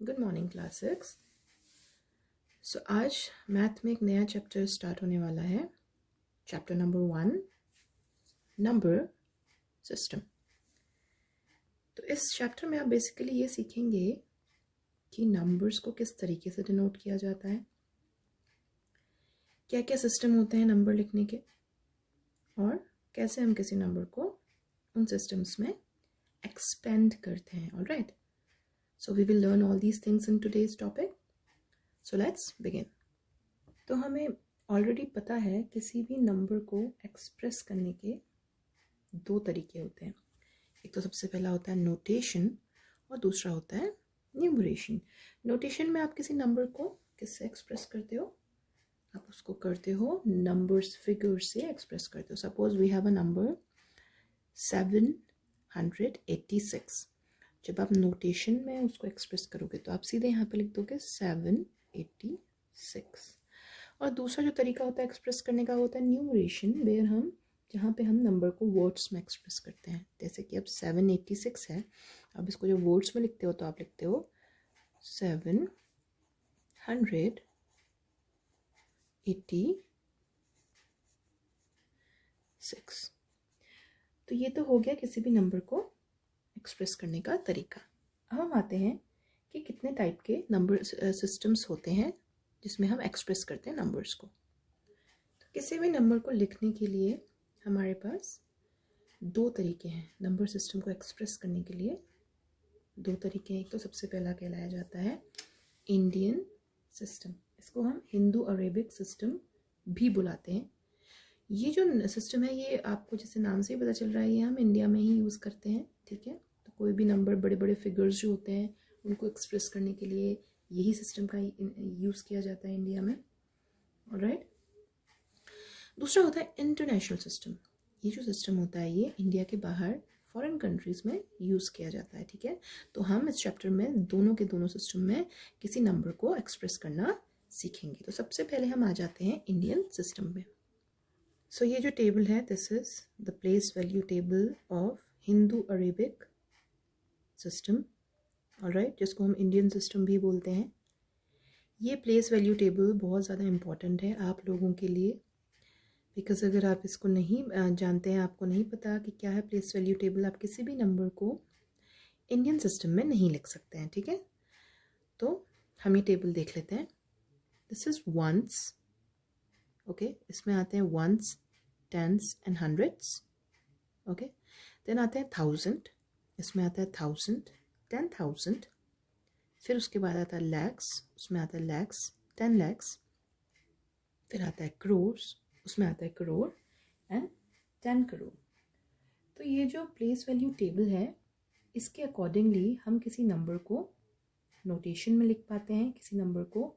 Good morning class 6। सो आज math में एक नया चैप्टर स्टार्ट होने वाला है। Chapter number 1, number system. तो इस चैप्टर में आप बेसिकली ये सीखेंगे कि नंबर्स को किस तरीके से डिनोट किया जाता है, क्या क्या सिस्टम होते हैं नंबर लिखने के, और कैसे हम किसी नंबर को उन सिस्टम्स में एक्सपेंड करते हैं। Alright, so we will learn all these things in today's topic. So let's begin. तो हमें ऑलरेडी पता है किसी भी नंबर को एक्सप्रेस करने के दो तरीके होते हैं। एक तो सबसे पहला होता है नोटेशन और दूसरा होता है न्यूमरेशन। नोटेशन में आप किसी नंबर को किससे एक्सप्रेस करते हो? आप उसको करते हो नंबर्स, फिगर्स से एक्सप्रेस करते हो। Suppose we have a number 786। जब आप नोटेशन में उसको एक्सप्रेस करोगे तो आप सीधे यहाँ पे लिख दोगे 786। और दूसरा जो तरीका होता है एक्सप्रेस करने का होता है न्यूमरेशन, वेयर हम जहाँ पे हम नंबर को वर्ड्स में एक्सप्रेस करते हैं। जैसे कि अब 786 है, अब इसको जो वर्ड्स में लिखते हो तो आप लिखते हो 786। तो ये तो हो गया किसी भी नंबर को एक्सप्रेस करने का तरीका। अब हम आते हैं कि कितने टाइप के नंबर सिस्टम्स होते हैं जिसमें हम एक्सप्रेस करते हैं नंबर्स को। तो किसी भी नंबर को लिखने के लिए हमारे पास दो तरीके हैं। नंबर सिस्टम को एक्सप्रेस करने के लिए दो तरीके हैं। एक तो सबसे पहला कहलाया जाता है इंडियन सिस्टम। इसको हम हिंदू अरेबिक सिस्टम भी बुलाते हैं। ये जो सिस्टम है ये आपको जैसे नाम से ही पता चल रहा है, ये हम इंडिया में ही यूज़ करते हैं। ठीक है, तो कोई भी नंबर, बड़े बड़े फिगर्स जो होते हैं उनको एक्सप्रेस करने के लिए यही सिस्टम का यूज़ किया जाता है इंडिया में। ऑलराइट, दूसरा होता है इंटरनेशनल सिस्टम। ये जो सिस्टम होता है ये इंडिया के बाहर फॉरेन कंट्रीज़ में यूज़ किया जाता है। ठीक है, तो हम इस चैप्टर में दोनों के दोनों सिस्टम में किसी नंबर को एक्सप्रेस करना सीखेंगे। तो सबसे पहले हम आ जाते हैं इंडियन सिस्टम में। सो ये जो टेबल है, this is the place value table of Hindu Arabic system. Alright, जिसको हम इंडियन सिस्टम भी बोलते हैं। ये प्लेस वैल्यू टेबल बहुत ज़्यादा इम्पॉर्टेंट है आप लोगों के लिए, बिकॉज अगर आप इसको नहीं जानते हैं, आपको नहीं पता कि क्या है प्लेस वैल्यू टेबल, आप किसी भी नंबर को इंडियन सिस्टम में नहीं लिख सकते हैं। ठीक है, तो हम ये टेबल देख लेते हैं। This is once. ओके, इसमें आते हैं ones, tens and hundreds. Okay, then आते हैं थाउजेंड। इसमें आता है थाउजेंड, 10,000। फिर उसके बाद आता है लैक्स, उसमें आता है लैक्स, 10 लैक्स। फिर आता है क्रोर्स, उसमें आता है करोड़ एंड 10 करोड़। तो ये जो प्लेस वैल्यू टेबल है, इसके अकॉर्डिंगली हम किसी नंबर को नोटेशन में लिख पाते हैं, किसी नंबर को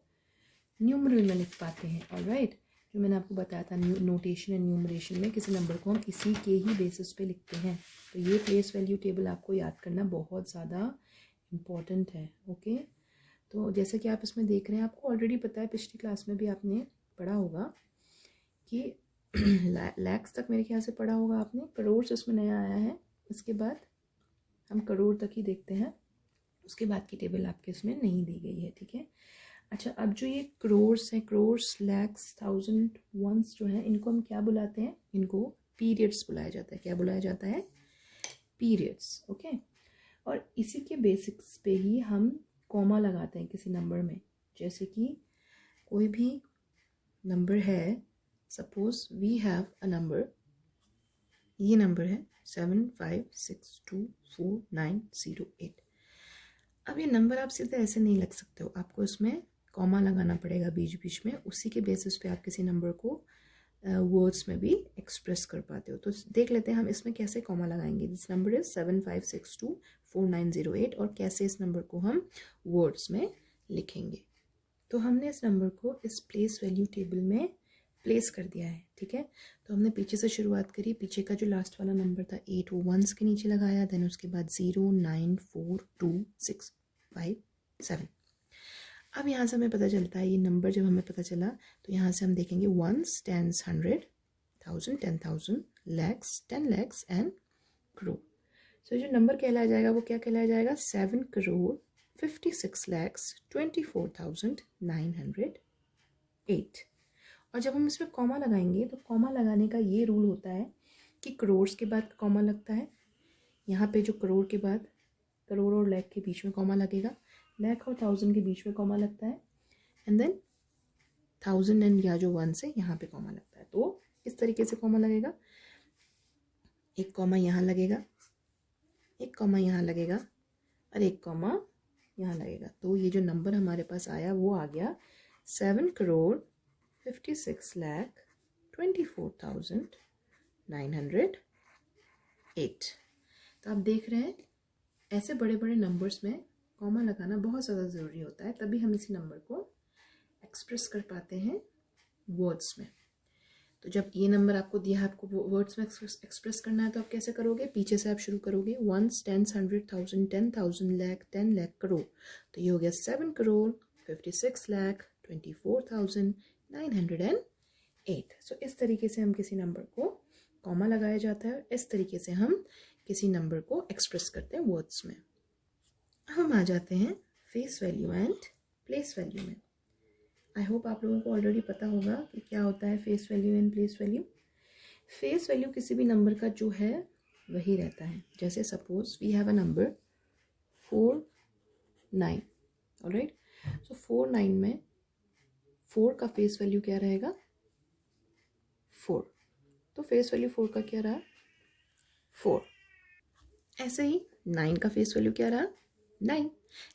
न्यूमरल में लिख पाते हैं। ऑलराइट, जो मैंने आपको बताया था नोटेशन एंड न्यूमरेशन में किसी नंबर को हम इसी के ही बेसिस पे लिखते हैं। तो ये प्लेस वैल्यू टेबल आपको याद करना बहुत ज़्यादा इम्पॉर्टेंट है। ओके, तो जैसे कि आप इसमें देख रहे हैं, आपको ऑलरेडी पता है, पिछली क्लास में भी आपने पढ़ा होगा कि लैक्स तक मेरे ख्याल से पढ़ा होगा आपने। करोड़ इसमें नया आया है, इसके बाद हम करोड़ तक ही देखते हैं, उसके बाद की टेबल आपके इसमें नहीं दी गई है। ठीक है, अच्छा, अब जो ये क्रोर्स हैं, क्रोर्स, लैक्स, थाउजेंड, वंस जो है, इनको हम क्या बुलाते हैं? इनको पीरियड्स बुलाया जाता है। क्या बुलाया जाता है? पीरियड्स। ओके, और इसी के बेसिक्स पे ही हम कॉमा लगाते हैं किसी नंबर में। जैसे कि कोई भी नंबर है, suppose we have a number, ये नंबर है 75624908। अब ये नंबर आप सीधे ऐसे नहीं लिख सकते हो, आपको इसमें कॉमा लगाना पड़ेगा बीच बीच में। उसी के बेसिस पे आप किसी नंबर को वर्ड्स में भी एक्सप्रेस कर पाते हो। तो देख लेते हैं हम इसमें कैसे कॉमा लगाएंगे। दिस नंबर इज 75624908, और कैसे इस नंबर को हम वर्ड्स में लिखेंगे। तो हमने इस नंबर को इस प्लेस वैल्यू टेबल में प्लेस कर दिया है। ठीक है, तो हमने पीछे से शुरुआत करी। पीछे का जो लास्ट वाला नंबर था 8, वो वंस के नीचे लगाया, देन उसके बाद 0, 9, 4, 2, 6, 5, 7। अब यहाँ से हमें पता चलता है, ये नंबर जब हमें पता चला तो यहाँ से हम देखेंगे ones, tens, 100, 1000, 10,000, lakhs, 10 lakhs and crore. So जो नंबर कहलाया जाएगा वो क्या कहलाया जाएगा? 7 करोड़ 56,24,908। और जब हम इसमें कॉमा लगाएंगे तो कॉमा लगाने का ये रूल होता है कि करोड़ के बाद कॉमा लगता है। यहाँ पे जो करोड़ के बाद, करोड़ और लाख के बीच में कॉमा लगेगा, लाख और 1000 के बीच में कॉमा लगता है, एंड देन 1000 एंड या जो 1 से यहाँ पे कॉमा लगता है। तो इस तरीके से कॉमा लगेगा, एक कॉमा यहाँ लगेगा, एक कॉमा यहाँ लगेगा और एक कॉमा यहाँ लगेगा। तो ये जो नंबर हमारे पास आया वो आ गया 7,56,24,908। तो आप देख रहे हैं ऐसे बड़े बड़े नंबर्स में कॉमा लगाना बहुत ज़्यादा ज़रूरी होता है, तभी हम इसी नंबर को एक्सप्रेस कर पाते हैं वर्ड्स में। तो जब ये नंबर आपको दिया है, आपको वर्ड्स में एक्सप्रेस करना है, तो आप कैसे करोगे? पीछे से आप शुरू करोगे, 1, 10, 100,000, 10,000, लाख, 10 लाख, करोड़। तो ये हो गया 7,56,24,24,908। सो इस तरीके से हम किसी नंबर को कॉमा लगाया जाता है, इस तरीके से हम किसी नंबर को एक्सप्रेस करते हैं वर्ड्स में। हम आ जाते हैं face value and place value में। आई होप आप लोगों को ऑलरेडी पता होगा कि क्या होता है face value and place value. Face value किसी भी नंबर का जो है वही रहता है। जैसे suppose we have a number 49, alright. So 49 में 4 का फेस वैल्यू क्या रहेगा? 4। तो फेस वैल्यू 4 का क्या रहा? 4। ऐसे ही 9 का फेस वैल्यू क्या रहा? 9।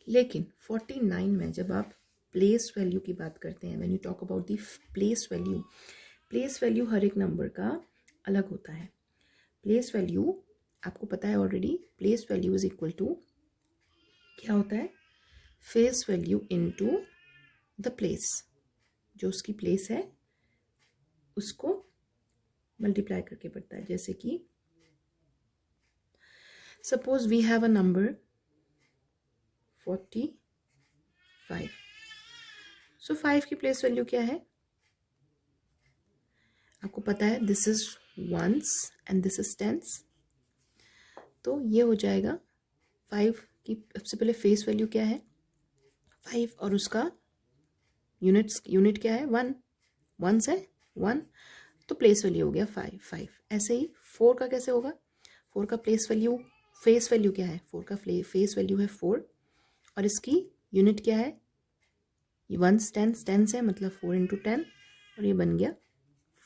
लेकिन 49 में जब आप प्लेस वैल्यू की बात करते हैं, when you talk about the place value हर एक नंबर का अलग होता है। प्लेस वैल्यू आपको पता है already, place value is equal to क्या होता है? Face value into the place. जो उसकी प्लेस है उसको मल्टीप्लाई करके पड़ता है। जैसे कि suppose we have a number 45। So 5 की प्लेस वैल्यू क्या है? आपको पता है this is ones and this is tens. तो ये हो जाएगा 5 की सबसे पहले फेस वैल्यू क्या है? 5, और उसका यूनिट क्या है? 1। 1 से 1, तो प्लेस वैल्यू हो गया 5। ऐसे ही 4 का कैसे होगा? 4 का फेस वैल्यू क्या है? 4 का फेस वैल्यू है 4, और इसकी यूनिट क्या है? 1 10 है, मतलब 4 इंटू 10, और ये बन गया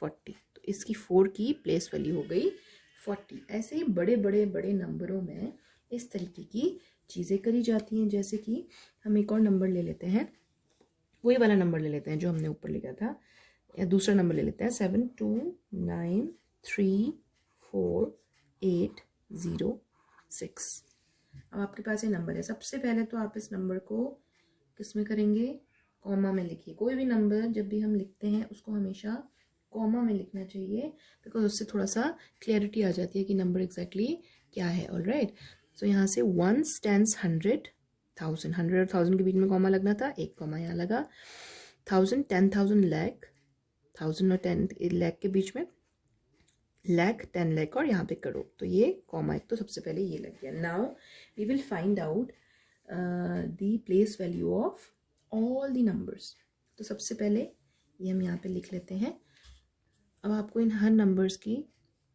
40। तो इसकी 4 की प्लेस वैल्यू हो गई 40। ऐसे ही बड़े बड़े नंबरों में इस तरीके की चीज़ें करी जाती हैं। जैसे कि हम एक और नंबर ले लेते हैं, वही वाला नंबर ले लेते हैं जो हमने ऊपर लिखा था, या दूसरा नंबर ले लेते हैं 729348006। अब आपके पास ये नंबर है। सबसे पहले तो आप इस नंबर को किस में करेंगे? कॉमा में लिखिए। कोई भी नंबर जब भी हम लिखते हैं उसको हमेशा कॉमा में लिखना चाहिए, बिकॉज उससे थोड़ा सा क्लैरिटी आ जाती है कि नंबर एग्जैक्टली क्या है। ऑलराइट, सो यहाँ से 1 10 100 1000, 100 और 1000 के बीच में कॉमा लगना था, एक कॉमा यहाँ लगा। 1000 10,000 लाख, 1000 और 10 लाख के बीच में लाख, 10 लाख और यहाँ पे करोड़। तो ये कॉमा एक तो सबसे पहले ये लग गया। Now we will find out the place value of all the numbers. तो सबसे पहले ये हम यहाँ पे लिख लेते हैं। अब आपको इन हर नंबर्स की,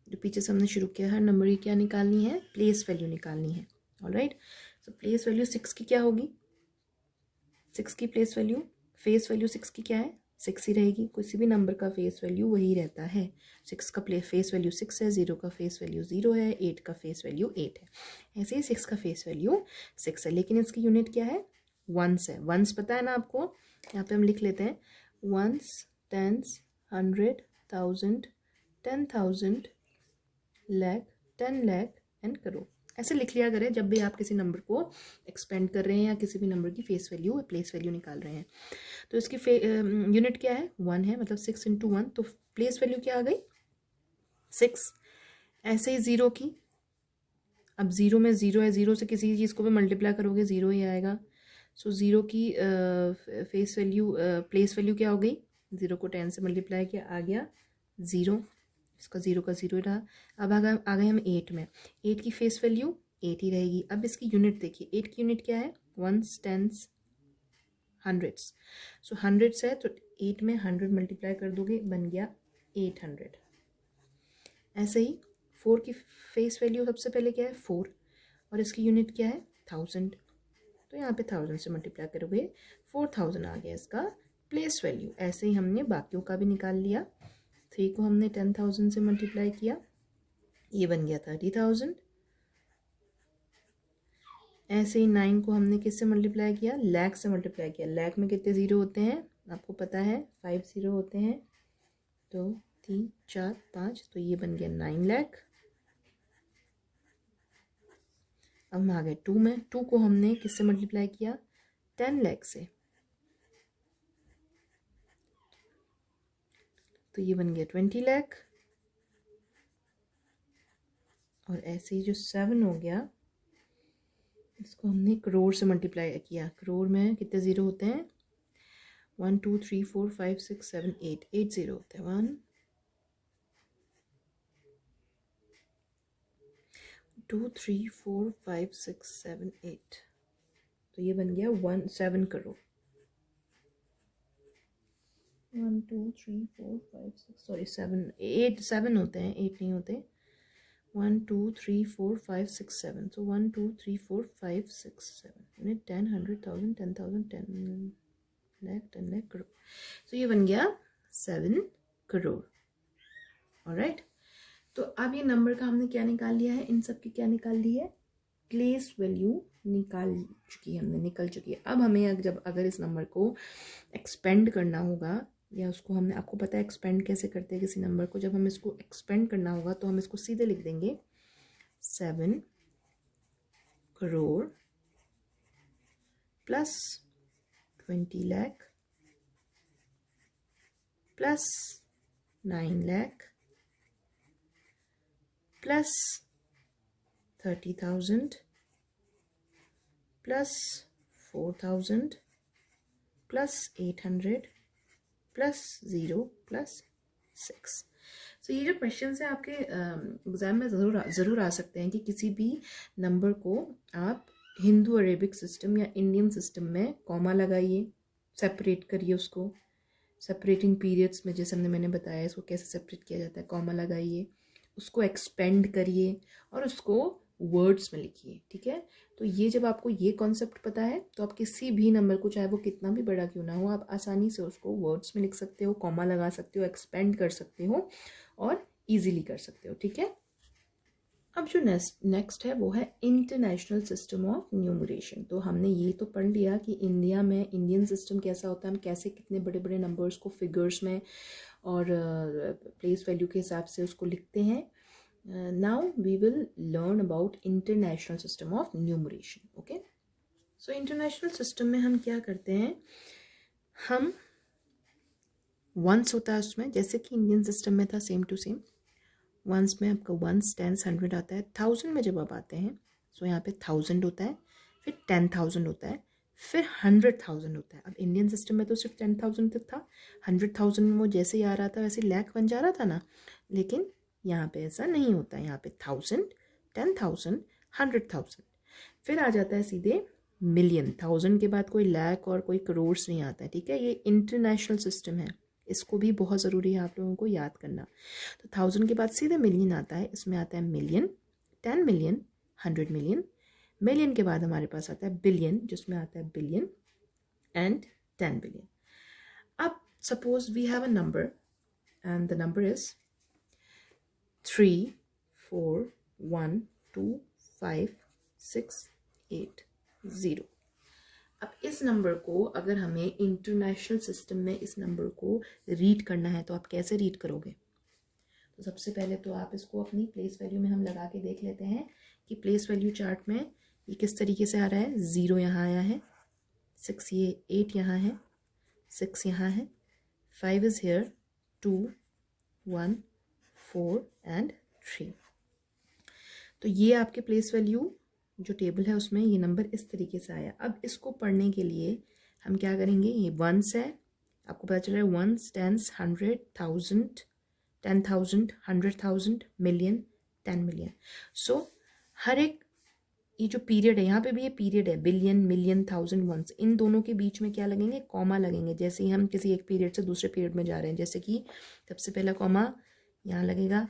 जो पीछे से हमने शुरू किया, हर नंबर की क्या निकालनी है? प्लेस वैल्यू निकालनी है। ऑलराइट, सो प्लेस वैल्यू 6 की क्या होगी? 6 की प्लेस वैल्यू, फेस वैल्यू 6 की क्या है? 6 ही रहेगी। किसी भी नंबर का फेस वैल्यू वही रहता है। 6 का फेस वैल्यू 6 है, 0 का फेस वैल्यू 0 है, 8 का फेस वैल्यू 8 है। ऐसे ही 6 का फेस वैल्यू 6 है, लेकिन इसकी यूनिट क्या है? 1 है। 1 पता है ना आपको? यहाँ पे हम लिख लेते हैं 1 10 100 1000 10,000 लाख, 10 लाख एंड करोड़। ऐसे लिख लिया करें जब भी आप किसी नंबर को एक्सपेंड कर रहे हैं या किसी भी नंबर की फेस वैल्यू या प्लेस वैल्यू निकाल रहे हैं। तो इसकी यूनिट क्या है? 1 है, मतलब 6 इंटू 1, तो प्लेस वैल्यू क्या आ गई? 6। ऐसे ही 0 की, अब 0 में 0 है, 0 से किसी चीज़ को भी मल्टीप्लाई करोगे 0 ही आएगा। सो 0 की फेस वैल्यू, प्लेस वैल्यू क्या हो गई? 0 को 10 से मल्टीप्लाई किया, आ गया 0। इसका 0 का 0 रहा। अब आ गए हम 8 में। 8 की फेस वैल्यू 8 ही रहेगी। अब इसकी यूनिट देखिए, 8 की यूनिट क्या है? Ones, tens, hundreds. So hundreds है तो 8 में 100 मल्टीप्लाई कर दोगे, बन गया 800। ऐसे ही 4 की फेस वैल्यू सबसे पहले क्या है 4, और इसकी यूनिट क्या है 1000, तो यहाँ पे 1000 से मल्टीप्लाई करोगे 4000 आ गया इसका प्लेस वैल्यू। ऐसे ही हमने बाकियों का भी निकाल लिया। 3 को हमने 10,000 से मल्टीप्लाई किया, ये बन गया 30,000। ऐसे ही 9 को हमने किससे मल्टीप्लाई किया, लाख से मल्टीप्लाई किया। लाख में कितने ज़ीरो होते हैं आपको पता है, 5 ज़ीरो होते हैं, 2 3 4 5, तो ये बन गया 9 लाख। अब हम आ गए 2 में। 2 को हमने किससे मल्टीप्लाई किया, 10 लाख से, तो ये बन गया 20 लाख। और ऐसे ही जो 7 हो गया, इसको हमने करोड़ से मल्टीप्लाई किया। करोड़ में कितने ज़ीरो होते हैं, 1 2 3 4 5 6 7 8, 8 ज़ीरो होते हैं। 1 2 3 4 5 6 7 8, तो ये बन गया 7 करोड़। 1 2 3 4 5 6, सॉरी 7 8 7 होते हैं, 8 नहीं होते। 1 2 3 4 5 6 7, so 1 2 3 4 5 6 7, यूनिट 10 100,000 10,000 10 लाख 10 लाख करोड़। तो ये बन गया 7 करोड़। ऑलराइट, तो अब ये नंबर का हमने क्या निकाल लिया है, इन सब की क्या निकाल ली है, प्लेस वैल्यू निकाल चुकी है हमने, निकल चुकी है। अब हमें जब अगर इस नंबर को एक्सपेंड करना होगा, या उसको हमने, आपको पता है एक्सपेंड कैसे करते हैं किसी नंबर को, जब हम इसको एक्सपेंड करना होगा तो हम इसको सीधे लिख देंगे 7 crore plus 20 lakh plus 9 lakh plus 30,000 plus 4,000 plus 800 plus 0 plus 6। तो ये जो क्वेश्चन है आपके एग्ज़ाम में ज़रूर आ सकते हैं कि किसी भी नंबर को आप हिंदू अरेबिक सिस्टम या इंडियन सिस्टम में कॉमा लगाइए, सेपरेट करिए उसको, सेपरेटिंग पीरियड्स में जैसे मैंने बताया इसको कैसे सेपरेट किया जाता है, कॉमा लगाइए, उसको एक्सपेंड करिए और उसको वर्ड्स में लिखिए। ठीक है, तो ये जब आपको ये कॉन्सेप्ट पता है तो आप किसी भी नंबर को, चाहे वो कितना भी बड़ा क्यों ना हो, आप आसानी से उसको वर्ड्स में लिख सकते हो, कॉमा लगा सकते हो, एक्सपेंड कर सकते हो और इजीली कर सकते हो। ठीक है, अब जो नेक्स्ट है वो है इंटरनेशनल सिस्टम ऑफ न्यूमरेशन। तो हमने ये तो पढ़ लिया कि इंडिया में इंडियन सिस्टम कैसा होता है, हम कैसे कितने बड़े बड़े नंबर्स को फिगर्स में और प्लेस वैल्यू के हिसाब से उसको लिखते हैं। Now we will learn about international system of numeration. Okay, so international system में हम क्या करते हैं, हम वंस होता है उसमें, जैसे कि इंडियन सिस्टम में था सेम टू सेम। वंस में आपका वंस, टेंस, 100 आता है। 1000 में जब आप आते हैं तो यहाँ पे 1000 होता है, फिर 10,000 होता है, फिर 100,000 होता है। अब इंडियन सिस्टम में तो सिर्फ 10,000 तक था, 100,000 में वो जैसे ही आ रहा था वैसे लाख बन जा रहा था ना, लेकिन यहाँ पे ऐसा नहीं होता है। यहाँ पे 1000, 10,000, 100,000, फिर आ जाता है सीधे मिलियन। 1000 के बाद कोई लाख और कोई करोड़ नहीं आता है। ठीक है, ये इंटरनेशनल सिस्टम है, इसको भी बहुत ज़रूरी है आप लोगों को याद करना। तो 1000 के बाद सीधे मिलियन आता है, इसमें आता है मिलियन, 10 मिलियन, 100 मिलियन। मिलियन के बाद हमारे पास आता है बिलियन, जिसमें आता है बिलियन एंड 10 बिलियन। अब suppose we have a number and the number is 3 4 1 2 5 6 8 0। अब इस नंबर को अगर हमें इंटरनेशनल सिस्टम में इस नंबर को रीड करना है तो आप कैसे रीड करोगे? तो सबसे पहले तो आप इसको अपनी प्लेस वैल्यू में हम लगा के देख लेते हैं कि प्लेस वैल्यू चार्ट में ये किस तरीके से आ रहा है। 0 यहाँ आया है, 6 ये 8 यहाँ है, 6 यहाँ है, 5 इज़ हेयर, 2 1 4 एंड 3। तो ये आपके प्लेस वैल्यू जो टेबल है उसमें ये नंबर इस तरीके से आया। अब इसको पढ़ने के लिए हम क्या करेंगे, ये वंस है, आपको पता चल रहा है वंस, टेंस, 100, 1000, 10,000, 100,000, मिलियन, 10 मिलियन। सो हर एक ये जो पीरियड है, यहाँ पे भी ये पीरियड है, बिलियन, मिलियन, थाउजेंड, वंस, इन दोनों के बीच में क्या लगेंगे, कॉमा लगेंगे। जैसे ही हम किसी एक पीरियड से दूसरे पीरियड में जा रहे हैं, जैसे कि सबसे पहला कॉमा यहाँ लगेगा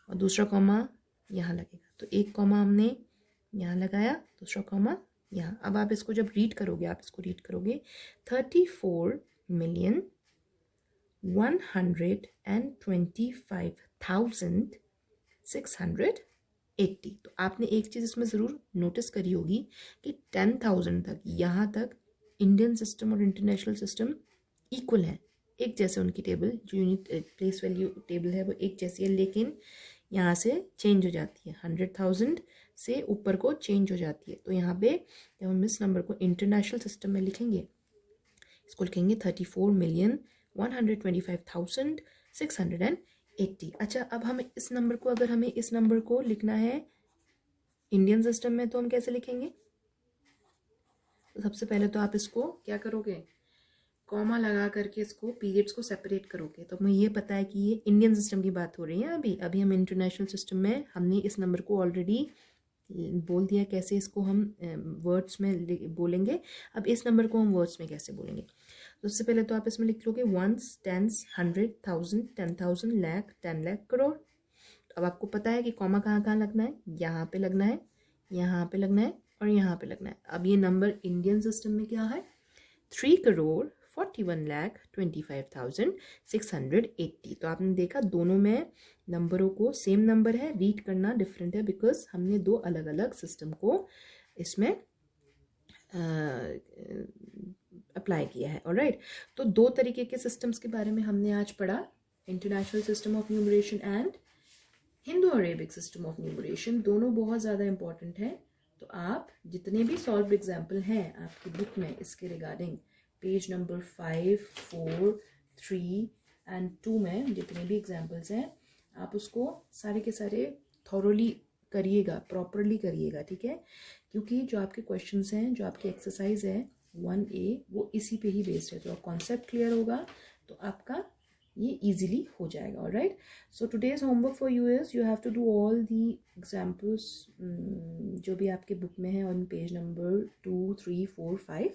और दूसरा कॉमा यहाँ लगेगा। तो एक कॉमा हमने यहाँ लगाया, दूसरा कॉमा यहाँ। अब आप इसको जब रीड करोगे, आप इसको रीड करोगे 34,125,680। तो आपने एक चीज़ इसमें ज़रूर नोटिस करी होगी कि 10,000 तक, यहाँ तक इंडियन सिस्टम और इंटरनेशनल सिस्टम इक्वल है, एक जैसे उनकी टेबल, जो यूनिट प्लेस वैल्यू टेबल है वो एक जैसी है, लेकिन यहाँ से चेंज हो जाती है, 100,000 से ऊपर को चेंज हो जाती है। तो यहाँ पे जब हम इस नंबर को इंटरनेशनल सिस्टम में लिखेंगे, इसको लिखेंगे 34,125,680। अच्छा, अब हमें इस नंबर को, अगर हमें इस नंबर को लिखना है इंडियन सिस्टम में, तो हम कैसे लिखेंगे? तो सबसे पहले तो आप इसको क्या करोगे, कॉमा लगा करके इसको पीरियड्स को सेपरेट करोगे। तो हमें ये पता है कि ये इंडियन सिस्टम की बात हो रही है। अभी हम इंटरनेशनल सिस्टम में, हमने इस नंबर को ऑलरेडी बोल दिया कैसे इसको हम वर्ड्स में बोलेंगे। अब इस नंबर को हम वर्ड्स में कैसे बोलेंगे? तो सबसे पहले तो आप इसमें लिख लोगे वंस, टेंस, 100, 1000, 10,000, लाख, 10 लाख, करोड़। तो अब आपको पता है कि कॉमा कहाँ कहाँ लगना है, यहाँ पे लगना है, यहाँ पे लगना है और यहाँ पे लगना है। अब ये नंबर इंडियन सिस्टम में क्या है, 3,41,25,680। तो आपने देखा दोनों में नंबरों को सेम नंबर है, रीड करना डिफरेंट है, बिकॉज हमने दो अलग अलग सिस्टम को इसमें अप्लाई किया है। ऑलराइट, तो दो तरीके के सिस्टम्स के बारे में हमने आज पढ़ा, international system of numeration and Hindu Arabic system of numeration. दोनों बहुत ज़्यादा इंपॉर्टेंट है। तो आप जितने भी सॉल्व एग्जाम्पल हैं आपकी बुक में इसके रिगार्डिंग, पेज नंबर 5, 4, 3 एंड 2 में जितने भी एग्जाम्पल्स हैं, आप उसको सारे के सारे थॉरोली करिएगा, प्रॉपरली करिएगा, ठीक है? क्योंकि जो आपके क्वेश्चंस हैं, जो आपकी एक्सरसाइज है 1A, वो इसी पे ही बेस्ड है। जो आप कॉन्सेप्ट क्लियर होगा तो आपका ये इजीली हो जाएगा। Alright, so today's homework for you is you have to do all the examples जो भी आपके बुक में है on page number 2, 3, 4, 5।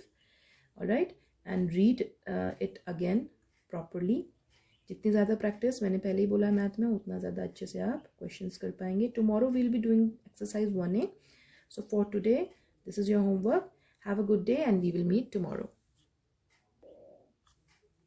Alright, and read it again properly. जितनी ज़्यादा प्रैक्टिस, मैंने पहले ही बोला मैथ में, उतना ज़्यादा अच्छे से आप क्वेश्चंस कर पाएंगे। Tomorrow we'll be doing exercise 1A। So for today this is your homework. Have a good day and we will meet tomorrow.